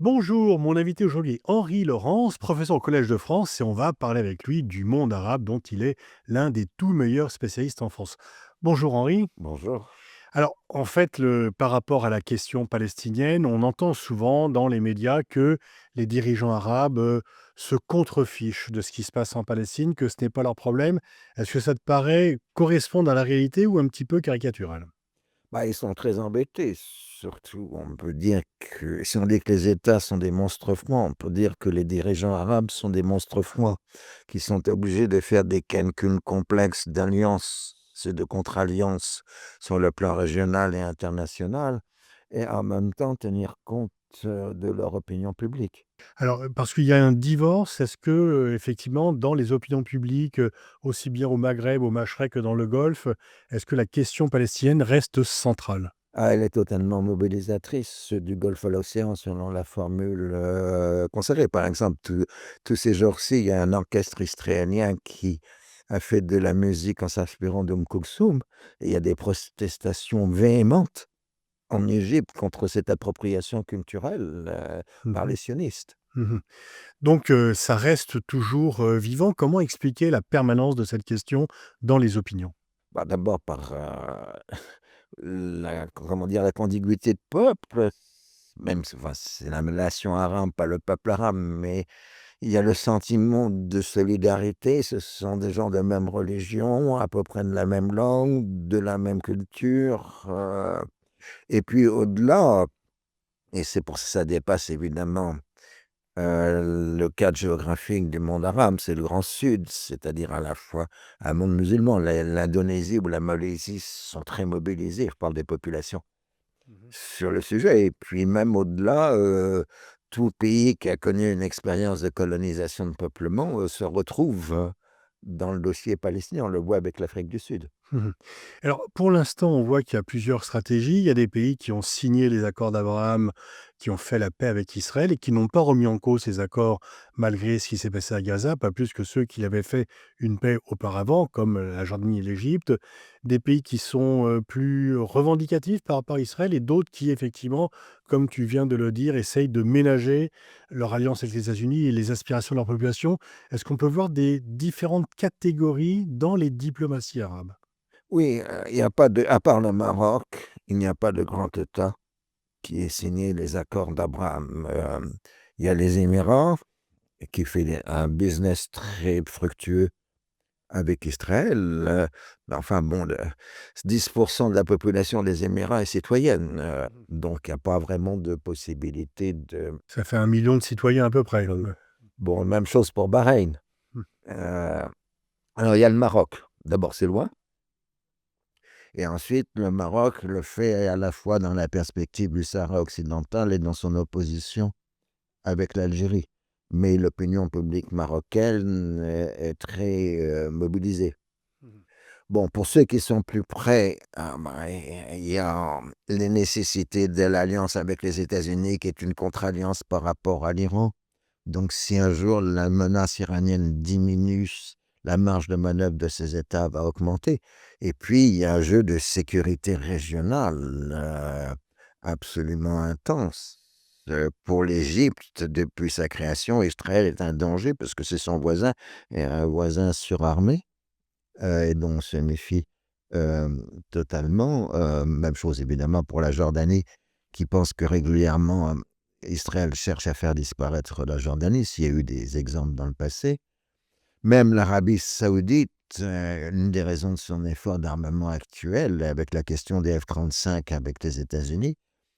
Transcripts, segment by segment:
Bonjour, mon invité aujourd'hui est Henri Laurence, professeur au Collège de France, et on va parler avec lui du monde arabe dont il est l'un des tout meilleurs spécialistes en France. Bonjour Henri. Bonjour. Alors, en fait, par rapport à la question palestinienne, on entend souvent dans les médias que les dirigeants arabes se contrefichent de ce qui se passe en Palestine, que ce n'est pas leur problème. Est-ce que ça te paraît correspondre à la réalité ou un petit peu caricatural? Bah, ils sont très embêtés, surtout on peut dire que si on dit que les États sont des monstres froids, on peut dire que les dirigeants arabes sont des monstres froids, qui sont obligés de faire des calculs complexes d'alliances et de contre-alliances sur le plan régional et international et en même temps tenir compte, de leur opinion publique. Alors, parce qu'il y a un divorce, est-ce que, effectivement, dans les opinions publiques, aussi bien au Maghreb, au Machrek que dans le Golfe, est-ce que la question palestinienne reste centrale? Ah, elle est totalement mobilisatrice, du Golfe à l'océan selon la formule, consacrée. Par exemple, tous ces jours-ci, il y a un orchestre israélien qui a fait de la musique en s'inspirant d'Kulthum et il y a des protestations véhémentes en Égypte contre cette appropriation culturelle, par Mmh. les sionistes. Mmh. Donc, ça reste toujours, vivant. Comment expliquer la permanence de cette question dans les opinions? Bah, d'abord par, la comment dire? La contiguïté de peuple, même enfin, c'est la nation arabe, pas le peuple arabe, mais il y a le sentiment de solidarité, ce sont des gens de même religion, à peu près de la même langue, de la même culture, et puis au-delà, et c'est pour ça que ça dépasse évidemment, le cadre géographique du monde arabe, c'est le Grand Sud, c'est-à-dire à la fois un monde musulman. L'Indonésie ou la Malaisie sont très mobilisés, je parle des populations, Mmh. sur le sujet et puis même au-delà, tout pays qui a connu une expérience de colonisation, de peuplement, se retrouve, dans le dossier palestinien. On le voit avec l'Afrique du Sud. Mmh. Alors, pour l'instant, on voit qu'il y a plusieurs stratégies. Il y a des pays qui ont signé les accords d'Abraham, qui ont fait la paix avec Israël et qui n'ont pas remis en cause ces accords malgré ce qui s'est passé à Gaza, pas plus que ceux qui avaient fait une paix auparavant, comme la Jordanie et l'Égypte. Des pays qui sont plus revendicatifs par rapport à Israël et d'autres qui, effectivement, comme tu viens de le dire, essayent de ménager leur alliance avec les États-Unis et les aspirations de leur population. Est-ce qu'on peut voir des différentes catégories dans les diplomaties arabes? Oui, il y a pas de à part le Maroc, il n'y a pas de grand État qui ait signé les accords d'Abraham. Il y a les Émirats qui fait un business très fructueux avec Israël, mais enfin bon, le 10 de la population des Émirats est citoyenne, donc il y a pas vraiment de possibilité de Ça fait 1 million de citoyens à peu près, bon, même chose pour Bahreïn. Mmh. Heu, alors il y a le Maroc. D'abord, c'est loin et ensuite le Maroc le fait à la fois dans la perspective du Sahara occidental et dans son opposition avec l'Algérie. Mais l'opinion publique marocaine est très, mobilisée. Mmh. Bon, pour ceux qui sont plus près, bah, il y a les nécessités de l'alliance avec les États-Unis qui est une contre-alliance par rapport à l'Iran. Donc si un jour la menace iranienne diminue, la marge de manœuvre de ces États va augmenter. Et puis il y a un jeu de sécurité régionale, absolument intense. Pour l'Égypte, depuis sa création, Israël est un danger parce que c'est son voisin et un voisin surarmé. Et dont on se méfie, totalement. Même chose évidemment pour la Jordanie, qui pense que régulièrement, Israël cherche à faire disparaître la Jordanie, s'il y a eu des exemples dans le passé. Même l'Arabie saoudite, une des raisons de son effort d'armement actuel, avec la question des F-35 avec les États-Unis,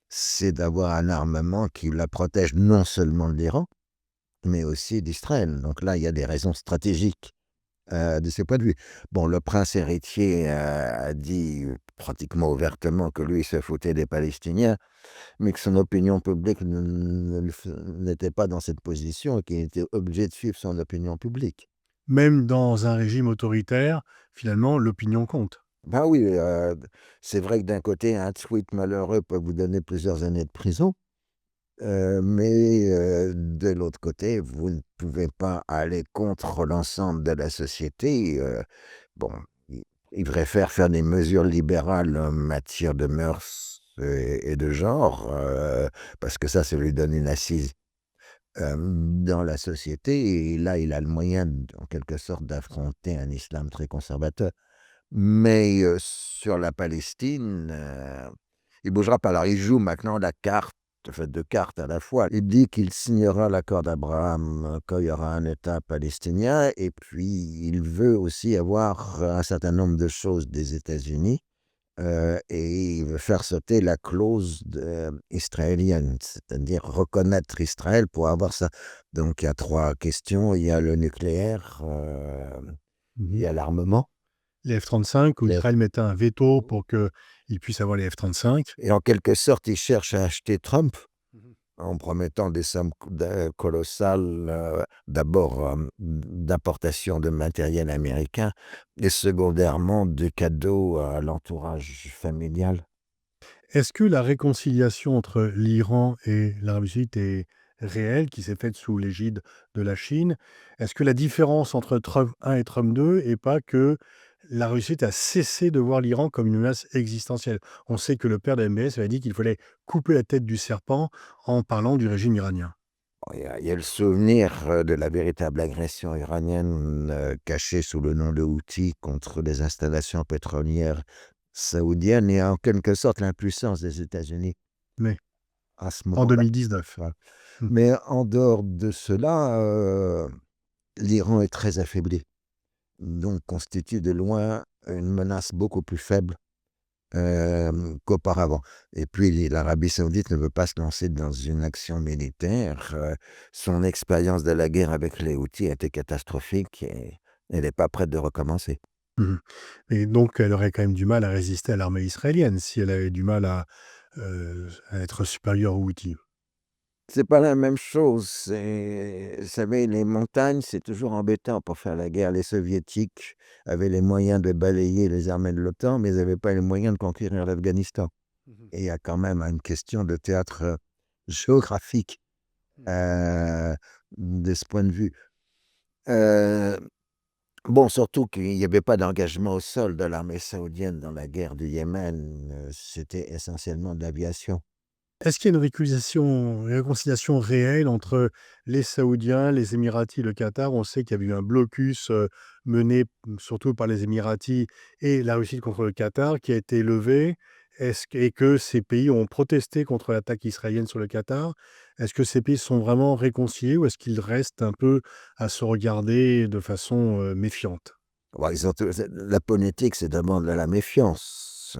c'est d'avoir un armement qui la protège non seulement de l'Iran, mais aussi d'Israël. Donc là, il y a des raisons stratégiques de ce point de vue. Bon, le prince héritier, a dit pratiquement ouvertement que lui, il se foutait des Palestiniens, mais que son opinion publique ne le f n'était pas dans cette position et qu'il était obligé de suivre son opinion publique. Même dans un régime autoritaire, finalement, l'opinion compte. Ben oui, c'est vrai que d'un côté, un tweet malheureux peut vous donner plusieurs années de prison, mais de l'autre côté, vous ne pouvez pas aller contre l'ensemble de la société, bon, il préfère faire des mesures libérales en matière de mœurs, et de genre, parce que ça lui donne une assise, dans la société et là, il a le moyen en quelque sorte d'affronter un islam très conservateur. Mais, sur la Palestine, il bougera pas. Alors il joue maintenant la carte, en fait 2 cartes à la fois. Il dit qu'il signera l'accord d'Abraham, quand il y aura un État palestinien et puis il veut aussi avoir un certain nombre de choses des États-Unis, et il veut faire sauter la clause israélienne, c'est-à-dire reconnaître Israël pour avoir ça. Donc il y a 3 questions, il y a le nucléaire, il Mmh. y a l'armement, Les F-35 où les Israël mettait un veto pour qu'ils puissent avoir les F-35. et en quelque sorte, il cherche à acheter Trump Mmh. en promettant des sommes colossales, d'abord, d'importation de matériel américain et secondairement de cadeaux à l'entourage familial. Est-ce que la réconciliation entre l'Iran et l'Arabie Saoudite est réelle, qui s'est faite sous l'égide de la Chine? Est-ce que la différence entre Trump 1 et Trump 2 est pas que la Russie a cessé de voir l'Iran comme une menace existentielle? On sait que le père de MBS avait dit qu'il fallait couper la tête du serpent en parlant du régime iranien. Bon, il y a le souvenir, de la véritable agression iranienne, cachée sous le nom de Houthis contre les installations pétrolières saoudiennes et en quelque sorte l'impuissance des États-Unis Mais à ce en moment-là. 2019. Voilà. Mmh. Mais en dehors de cela, l'Iran est très affaibli, donc constitue de loin une menace beaucoup plus faible, qu'auparavant et puis l'Arabie saoudite ne veut pas se lancer dans une action militaire, son expérience de la guerre avec les Houthis a été catastrophique et elle n'est pas prête de recommencer. Mmh. Et donc elle aurait quand même du mal à résister à l'armée israélienne si elle avait du mal à être supérieure aux Houthis. C'est pas la même chose, c'est vous savez, les montagnes, c'est toujours embêtant pour faire la guerre. Les Soviétiques avaient les moyens de balayer les armées de l'OTAN, mais ils avaient pas les moyens de conquérir l'Afghanistan Mmh. et il y a quand même une question de théâtre, géographique, Mmh. heu, de ce point de vue. Heu, bon, surtout qu'il n'y avait pas d'engagement au sol de l'armée saoudienne dans la guerre du Yémen, c'était essentiellement de l'aviation. Est-ce qu'il y a une réconciliation réelle entre les Saoudiens, les Émiratis, le Qatar? On sait qu'il y avait eu un blocus, mené, surtout par les Émiratis et la Russie contre le Qatar qui a été levé. Est-ce que et que ces pays ont protesté contre l'attaque israélienne sur le Qatar? Est-ce que ces pays sont vraiment réconciliés ou est-ce qu'ils restent un peu à se regarder de façon, méfiante? Bah, ils ont tou la politique, c'est d'abord de la méfiance,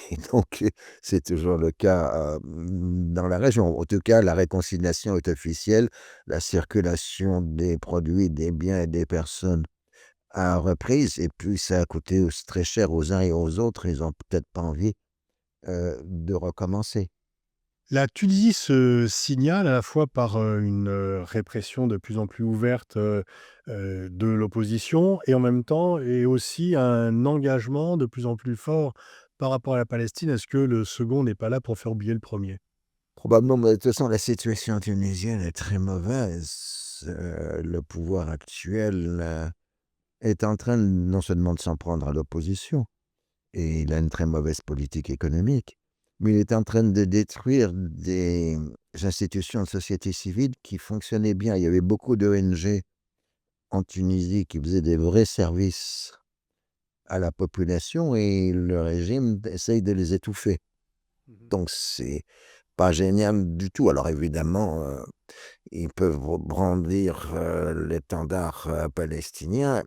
et donc c'est toujours le cas, dans la région. En tout cas, la réconciliation est officielle, la circulation des produits, des biens et des personnes a reprise et puis ça a coûté très cher aux uns et aux autres. Ils ont peut-être pas envie, de recommencer. La Tunisie se signale à la fois par, une, répression de plus en plus ouverte, de l'opposition et en même temps et aussi un engagement de plus en plus fort par rapport à la Palestine. Est-ce que le second n'est pas là pour faire oublier le premier? Probablement, mais de toute façon, la situation tunisienne est très mauvaise. Le pouvoir actuel, est en train non seulement de s'en prendre à l'opposition et il a une très mauvaise politique économique, mais il est en train de détruire des institutions de société civile qui fonctionnaient bien. Il y avait beaucoup d'ONG en Tunisie qui faisaient des vrais services à la population et le régime essaye de les étouffer. Mmh. Donc c'est pas génial du tout. Alors évidemment, ils peuvent brandir, l'étendard, palestinien.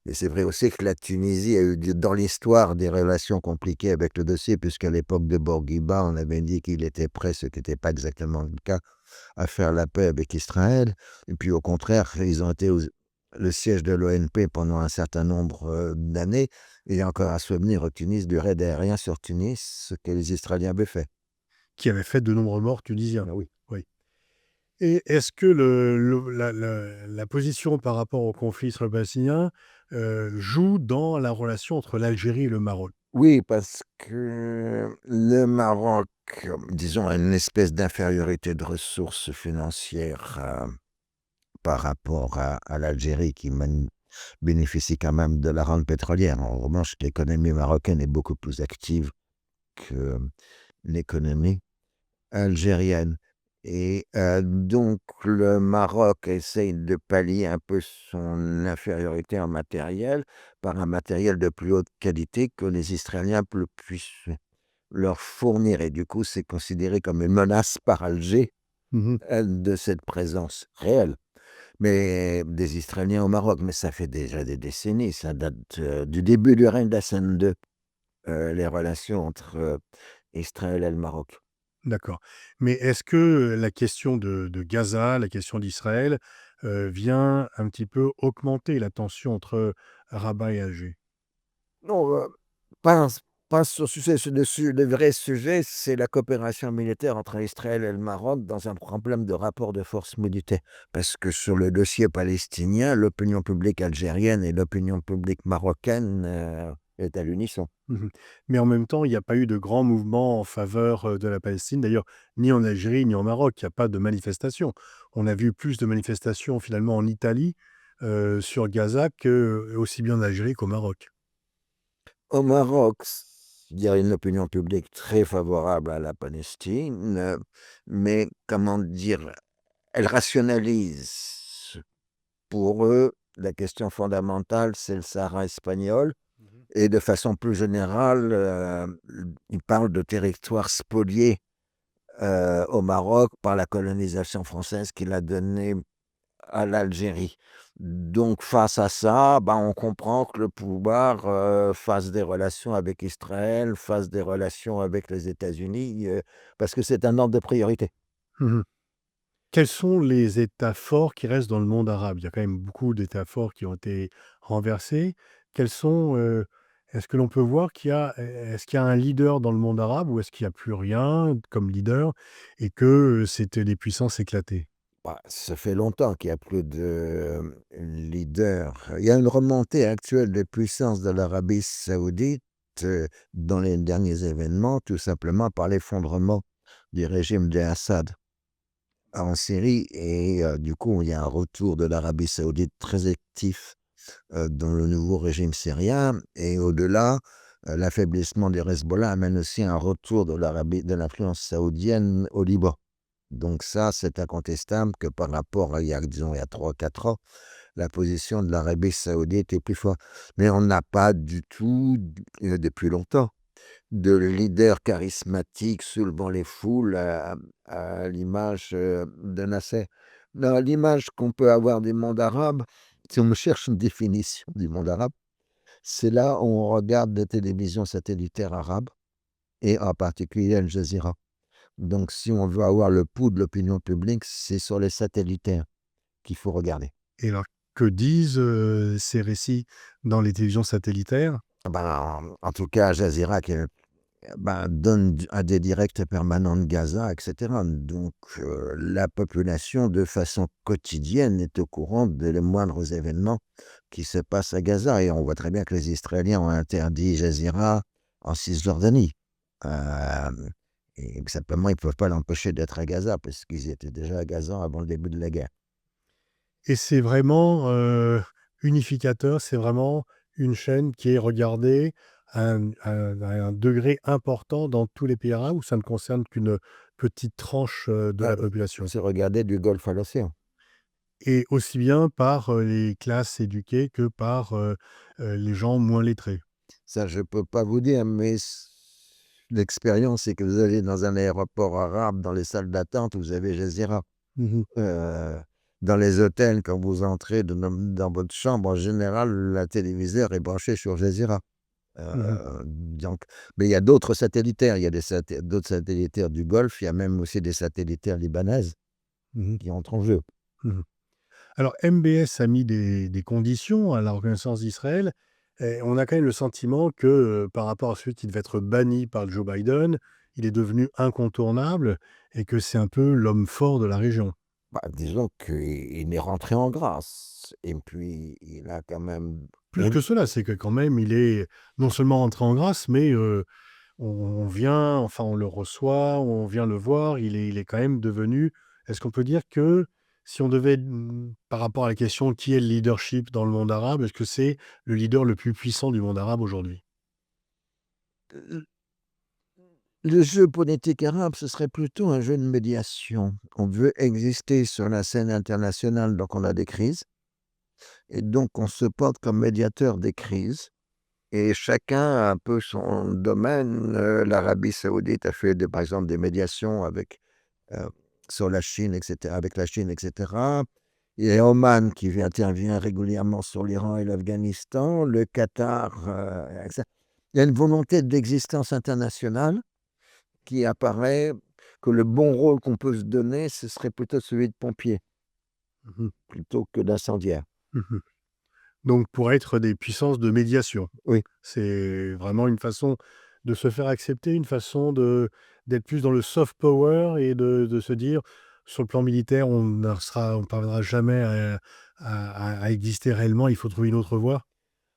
Et c'est vrai aussi que la Tunisie a eu dans l'histoire des relations compliquées avec le dossier, puisqu'à l'époque de Bourguiba, on avait dit qu'il était prêt, ce qui n'était pas exactement le cas, à faire la paix avec Israël. Et puis au contraire, ils ont été le siège de l'ONP pendant un certain nombre, d'années. Et encore un souvenir au Tunis du raid aérien sur Tunis, ce que les Israéliens avaient fait. Qui avait fait de nombreux morts tunisiens. Ah oui. Oui. Et est-ce que la position par rapport au conflit israélo-palestinien, joue dans la relation entre l'Algérie et le Maroc? Oui, parce que le Maroc, disons, a une espèce d'infériorité de ressources financières, par rapport à l'Algérie qui bénéficie quand même de la rente pétrolière. En revanche, l'économie marocaine est beaucoup plus active l'économie algérienne. Et donc le Maroc essaye de pallier un peu son infériorité en matériel par un matériel de plus haute qualité que les Israéliens puissent leur fournir, et du coup, c'est considéré comme une menace par Alger, Mmh. de cette présence réelle, mais des Israéliens au Maroc. Mais ça fait déjà des décennies, ça date, du début du règne d'Hassan II, les relations entre, Israël et le Maroc. D'accord. Mais est-ce que la question de Gaza, la question d'Israël, vient un petit peu augmenter la tension entre Rabat et Alger? Non, pas pas sur ce sujet. Le vrai sujet, c'est la coopération militaire entre Israël et le Maroc dans un problème de rapport de force militaire. Parce que sur le dossier palestinien, l'opinion publique algérienne et l'opinion publique marocaine, est à l'unisson. Mmh. Mais en même temps, il n'y a pas eu de grands mouvements en faveur, de la Palestine. D'ailleurs, ni en Algérie, ni au Maroc, il y a pas de manifestations. On a vu plus de manifestations finalement en Italie, sur Gaza que aussi bien en Algérie qu'au Maroc. Au Maroc, il y a une opinion publique très favorable à la Palestine, mais comment dire? Elle rationalise. Pour eux, la question fondamentale, c'est le Sahara espagnol, Mmh. et de façon plus générale, ils parlent de territoires spoliés, au Maroc par la colonisation française qui l'a donné à l'Algérie. Donc face à ça, ben, on comprend que le pouvoir, fasse des relations avec Israël, fasse des relations avec les États-Unis, parce que c'est un ordre de priorité. Mmh. Quels sont les États forts qui restent dans le monde arabe? Il y a quand même beaucoup d'États forts qui ont été renversés. Quels sont, est-ce que l'on peut voir qu'il y a est-ce qu'il y a un leader dans le monde arabe ou est-ce qu'il y a plus rien comme leader et que, c'était des puissances éclatées? Bah, ça fait longtemps qu'il y a plus de, leader. Il y a une remontée actuelle des puissances de l'Arabie saoudite, dans les derniers événements, tout simplement par l'effondrement du régime d'Assad en Syrie, et du coup, il y a un retour de l'Arabie saoudite très actif, dans le nouveau régime syrien, et au-delà, l'affaiblissement du Hezbollah amène aussi un retour de l'influence saoudienne au Liban. Donc ça, c'est incontestable que par rapport à disons, il y a 3 4 ans, la position de l'Arabie saoudite est plus forte. Mais on n'a pas du tout, depuis longtemps, de leader charismatique soulevant les foules à l'image, de Nasser. Non, l'image qu'on peut avoir du monde arabe, si on cherche une définition du monde arabe, c'est là où on regarde des télévisions satellitaires arabes, et en particulier Al Jazeera. Donc si on veut avoir le pouls de l'opinion publique, c'est sur les satellitaires qu'il faut regarder. Et alors, que disent, ces récits dans les télévisions satellitaires? Ben, en tout cas, Al Jazeera qui, ben, donne des directs permanents de Gaza, et cetera. Donc la population, de façon quotidienne, est au courant des moindres événements qui se passent à Gaza, et on voit très bien que les Israéliens ont interdit Jazeera en Cisjordanie. Hem Et simplement, ils ne peuvent pas l'empêcher d'être à Gaza parce qu'ils étaient déjà à Gaza avant le début de la guerre. Et c'est vraiment, unificateur, c'est vraiment une chaîne qui est regardée à un degré important dans tous les pays arabes ou ça ne concerne qu'une petite tranche, de Ah, la population? c'est regarder du golfe à l'océan. Et aussi bien par, les classes éduquées que par, les gens moins lettrés? Ça, je peux pas vous dire, mais l'expérience, c'est que vous allez dans un aéroport arabe, dans les salles d'attente, vous avez Jazeera. Mmh. Heu, dans les hôtels, quand vous entrez dans votre chambre, en général, la téléviseur est branché sur Jazeera. Mmh. Donc mais il y a d'autres satellitaires, il y a d'autres satellitaires du Golfe, il y a même aussi des satellitaires libanaises Mmh. qui entrent en jeu. Mmh. Alors MBS a mis des conditions à la reconnaissance d'Israël et on a quand même le sentiment que, par rapport à celui qui devait être banni par Joe Biden, il est devenu incontournable et que c'est un peu l'homme fort de la région. Bah, disons qu'il est rentré en grâce, et puis il a quand même Plus que cela, c'est que quand même il est non seulement entré en grâce, mais, on vient enfin on le reçoit, on vient le voir, il est quand même devenu est-ce qu'on peut dire que si on devait, par rapport à la question qui est le leadership dans le monde arabe, est-ce que c'est le leader le plus puissant du monde arabe aujourd'hui? Le jeu politique arabe, ce serait plutôt un jeu de médiation. On veut exister sur la scène internationale, donc on a des crises et donc on se porte comme médiateur des crises et chacun a un peu son domaine. L'Arabie saoudite a fait par exemple des médiations heu, sur la Chine et cetera avec la Chine et cetera. Il y a Oman qui intervient régulièrement sur l'Iran et l'Afghanistan, le Qatar, et cetera. Il y a une volonté d'existence internationale qui apparaît, que le bon rôle qu'on peut se donner, ce serait plutôt celui de pompier, Mmh. plutôt que d'incendiaire. Mmh. Donc pour être des puissances de médiation. Oui. C'est vraiment une façon de se faire accepter, une façon d'être plus dans le soft power et de se dire: «Sur le plan militaire, on parviendra jamais à exister réellement, il faut trouver une autre voie».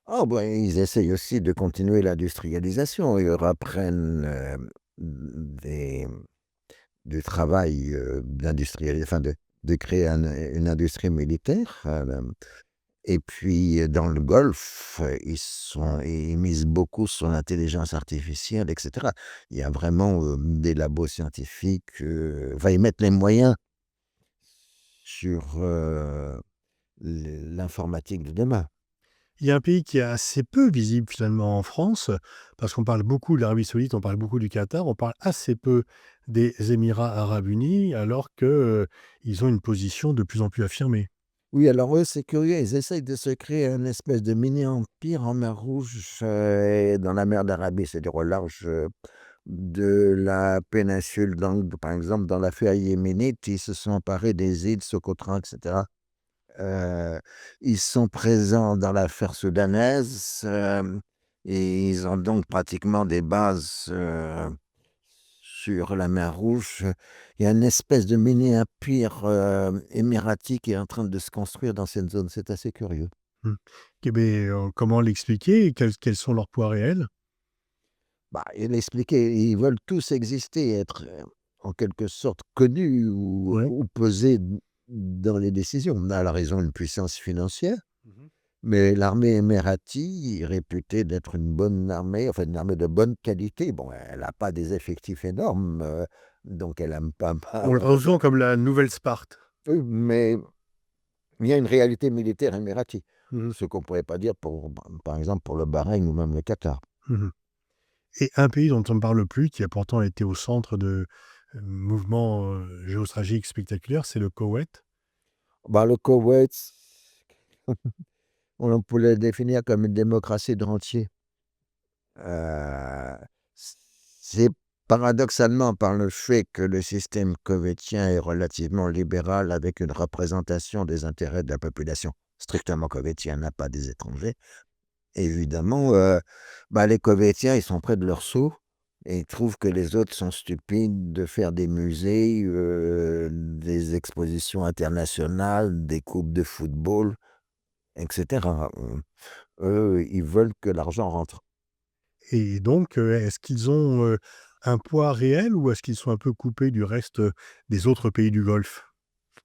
Ah ben, ils essayent aussi de continuer l'industrialisation. Ils reprennent, des du travail, enfin de créer une industrie militaire, et puis, dans le Golfe, ils misent beaucoup sur l'intelligence artificielle et cetera. Il y a vraiment, des labos scientifiques, enfin, ils mettent les moyens sur, l'informatique de demain. Il y a un pays qui est assez peu visible finalement en France, parce qu'on parle beaucoup de l'Arabie Saoudite, on parle beaucoup du Qatar, on parle assez peu des Émirats arabes unis, alors que, ils ont une position de plus en plus affirmée. Oui, alors eux, c'est curieux, ils essayent de se créer un espèce de mini-empire en mer Rouge, et dans la mer d'Arabie, c'est-à-dire au large, de la péninsule. Donc, par exemple, dans l'affaire yéménite, ils se sont emparés des îles Socotra, et cetera. Heu, Ils sont présents dans l'affaire soudanaise, et ils ont donc pratiquement des bases, sur la mer Rouge. Il y a une espèce de mini-empire, émirati qui est en train de se construire dans cette zone. C'est assez curieux. Mmh. Et beh, comment l'expliquer? Quels sont leurs poids réels? Bah, il expliquait, ils veulent tous exister, être, en quelque sorte connus Ouais. ou peser dans les décisions. On a la raison, une puissance financière. Mmh. Mais l'armée émirati est réputée d'être une bonne armée, enfin une armée de bonne qualité. Bon, elle n'a pas des effectifs énormes, donc elle aime pas On le ressent comme la nouvelle Sparte. oui, mais il y a une réalité militaire émirati, Mmh. ce qu'on ne pourrait pas dire pour, par exemple, pour le Bahreïn ou même le Qatar. Mmh. Et un pays dont on ne parle plus, qui a pourtant été au centre de, mouvements, géostratégiques spectaculaires, c'est le Koweït. Bah, le Koweït, on pourrait le définir comme une démocratie de rentier. Heu, c'est paradoxalement par le fait que le système koweïtien est relativement libéral avec une représentation des intérêts de la population strictement koweïtienne, hein, pas des étrangers. Évidemment, bah, les Koweïtiens, ils sont près de leur sceau et ils trouvent que les autres sont stupides de faire des musées, des expositions internationales, des coupes de football et cetera. Eux, ils veulent que l'argent rentre. Et donc, est-ce qu'ils ont, un poids réel ou est-ce qu'ils sont un peu coupés du reste, des autres pays du Golfe?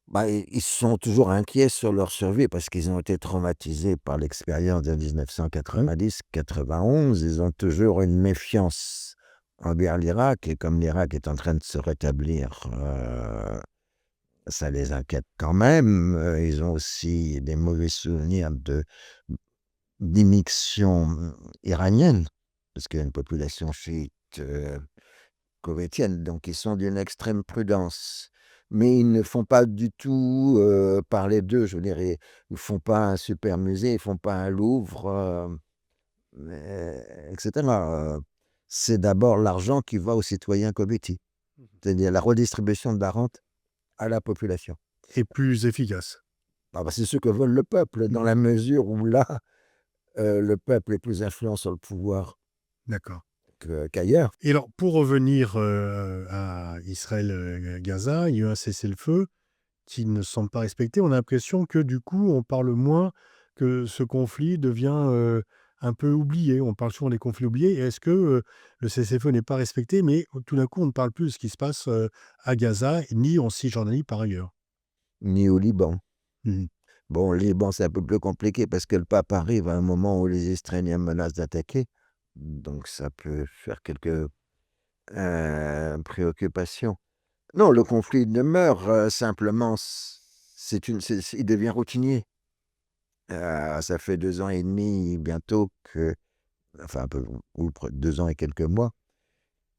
Bah, ils sont toujours inquiets sur leur survie parce qu'ils ont été traumatisés par l'expérience de Mmh. 1990-91. Ils ont toujours une méfiance envers l'Irak et comme l'Irak est en train de se rétablir, ça les inquiète quand même. Ils ont aussi des mauvais souvenirs d'immixtion, iranienne, parce qu'il y a une population chiite, koweïtienne, donc ils sont d'une extrême prudence. Mais ils ne font pas du tout, parler d'eux, je veux dire, ils font pas un super musée, ils font pas un Louvre, et cetera. C'est d'abord l'argent qui va aux citoyens koweïtis, Mmh. c'est-à-dire la redistribution de la rente à la population. Et plus efficace. Ah bah, c'est ce que veut le peuple, dans Mmh. la mesure où là, le peuple est plus influent sur le pouvoir D'accord. qu'ailleurs. Et alors pour revenir, à Israël, Gaza, il y a eu un cessez-le-feu qui ne semble pas respecté. On a l'impression que du coup, on parle moins, que ce conflit devient, un peu oublié. On parle souvent des conflits oubliés et est-ce que, le cessez-le-feu n'est pas respecté, mais tout d'un coup, on ne parle plus de ce qui se passe, à Gaza, ni en Cisjordanie par ailleurs? Ni au Liban. Mmh. Bon, le Liban, c'est un peu plus compliqué parce que le pape arrive à un moment où les Israéliens menacent d'attaquer, donc ça peut faire quelques préoccupation. Non, le conflit demeure, simplement il devient routinier. Ça fait 2 ans et demi bientôt enfin un peu ou près 2 ans et quelques mois,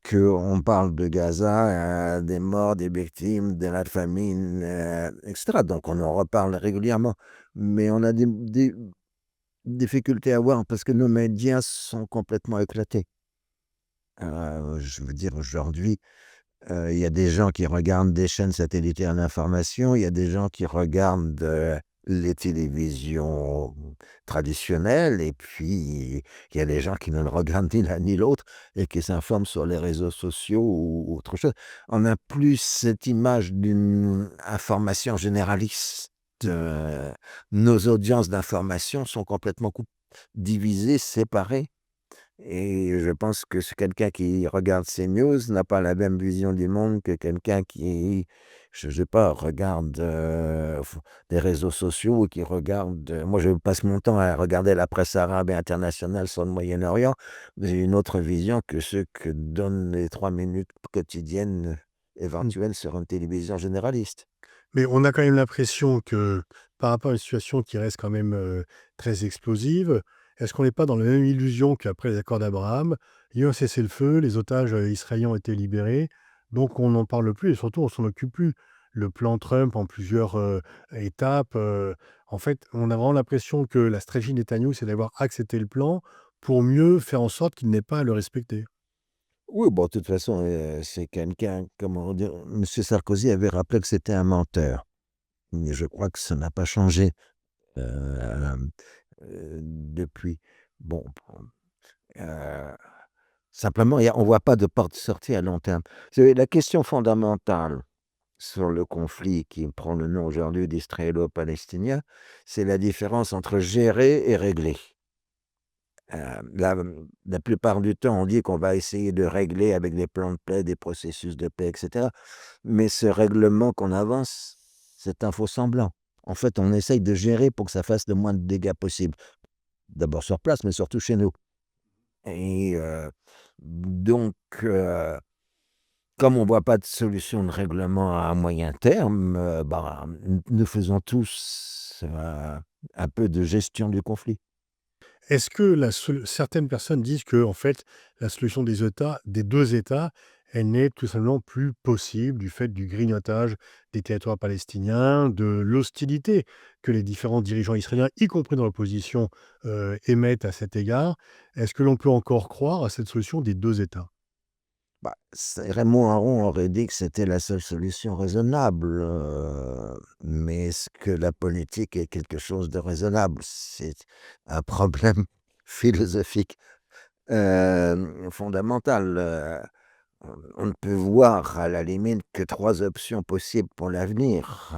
qu'on parle de Gaza, des morts, des victimes, de la famine, et cetera. Donc on en reparle régulièrement. Mais on a des difficultés à voir parce que nos médias sont complètement éclatés. Je veux dire aujourd'hui, il y a des gens qui regardent des chaînes satellitaires d'information, il y a des gens qui regardent, les télévisions traditionnelles et puis il y a des gens qui ne le regardent ni l'un ni l'autre et qui s'informent sur les réseaux sociaux ou autre chose. On n'a plus cette image d'une information généraliste. Nos audiences d'information sont complètement divisées, séparées. Et je pense que quelqu'un qui regarde CNews n'a pas la même vision du monde que quelqu'un qui, je sais pas, regarde, des réseaux sociaux ou qui regarde, moi je passe mon temps à regarder la presse arabe et internationale sur le Moyen-Orient. J'ai une autre vision que ceux que donnent les 3 minutes quotidiennes Mmh. éventuelles sur une télévision généraliste. Mais on a quand même l'impression que, par rapport à une situation qui reste quand même, très explosive, est-ce qu'on n'est pas dans la même illusion qu'après les accords d'Abraham? Il y a eu un cessez-le-feu, les otages, israéliens ont été libérés, donc on n'en parle plus et surtout on s'en occupe plus. Le plan Trump en plusieurs, étapes, en fait, on a vraiment l'impression que la stratégie Netanyahou, c'est d'avoir accepté le plan pour mieux faire en sorte qu'il n'ait pas à le respecter. Oui, bon, de toute façon, c'est quelqu'un, comment dire? Monsieur Sarkozy avait rappelé que c'était un menteur, mais je crois que ça n'a pas changé. Hem, Depuis. Bon, heu, simplement, on voit pas de porte de sortie à long terme. Vous savez, la question fondamentale sur le conflit qui prend le nom aujourd'hui d'israélo-palestinien, c'est la différence entre gérer et régler. La plupart du temps, on dit qu'on va essayer de régler avec des plans de paix, des processus de paix, et cetera. Mais ce règlement qu'on avance, c'est un faux semblant. En fait, on essaye de gérer pour que ça fasse le moins de dégâts possible. D'abord sur place, mais surtout chez nous. Et donc comme on voit pas de solution de règlement à moyen terme, nous faisons tous, un peu de gestion du conflit. Est-ce que certaines personnes disent que en fait, la solution des 2 États, elle n'est tout simplement plus possible du fait du grignotage des territoires palestiniens, de l'hostilité que les différents dirigeants israéliens, y compris dans l'opposition, émettent à cet égard. Est-ce que l'on peut encore croire à cette solution des 2 États? C'est Raymond Aron aurait dit que c'était la seule solution raisonnable, mais est-ce que la politique est quelque chose de raisonnable? C'est un problème philosophique, fondamental, on ne peut voir à la limite que 3 options possibles pour l'avenir.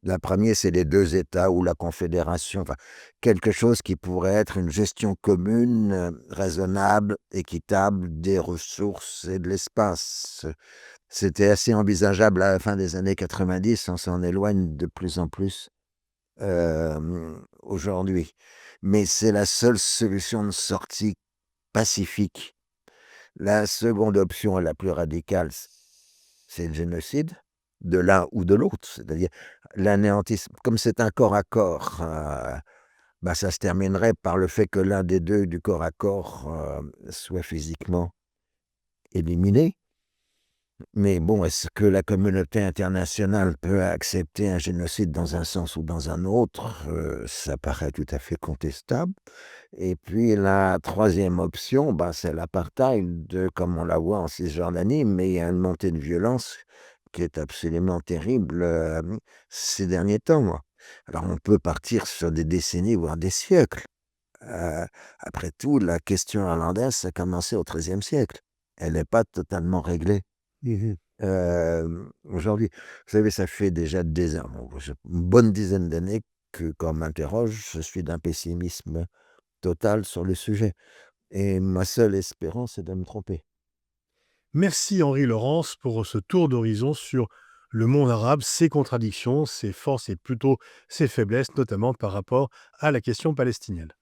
La 1 c'est les 2 États ou la confédération, enfin, quelque chose qui pourrait être une gestion commune, raisonnable, équitable des ressources et de l'espace. C'était assez envisageable à la fin des années 90, on s'en éloigne de plus en plus, aujourd'hui. Mais c'est la seule solution de sortie pacifique. La seconde option et la plus radicale, c'est le génocide, de l'un ou de l'autre, c'est-à-dire l'anéantissement. Comme c'est un corps à corps, ça se terminerait par le fait que l'un des 2 du corps à corps, soit physiquement éliminé. Mais bon, est-ce que la communauté internationale peut accepter un génocide dans un sens ou dans un autre? Ça paraît tout à fait contestable. Et puis la troisième option, c'est l'apartheid, comme on la voit en Cisjordanie, mais il y a une montée de violence qui est absolument terrible, ces derniers temps, moi. Alors on peut partir sur des décennies, voire des siècles. Après tout, la question irlandaise, ça a commencé au XIIIe siècle. Elle n'est pas totalement réglée, Mmh. aujourd'hui. Vous savez, ça fait déjà une bonne dizaine d'années que quand on m'interroge, je suis d'un pessimisme total sur le sujet et ma seule espérance, c'est de me tromper. Merci Henri Laurence pour ce tour d'horizon sur le monde arabe, ses contradictions, ses forces et plutôt ses faiblesses, notamment par rapport à la question palestinienne.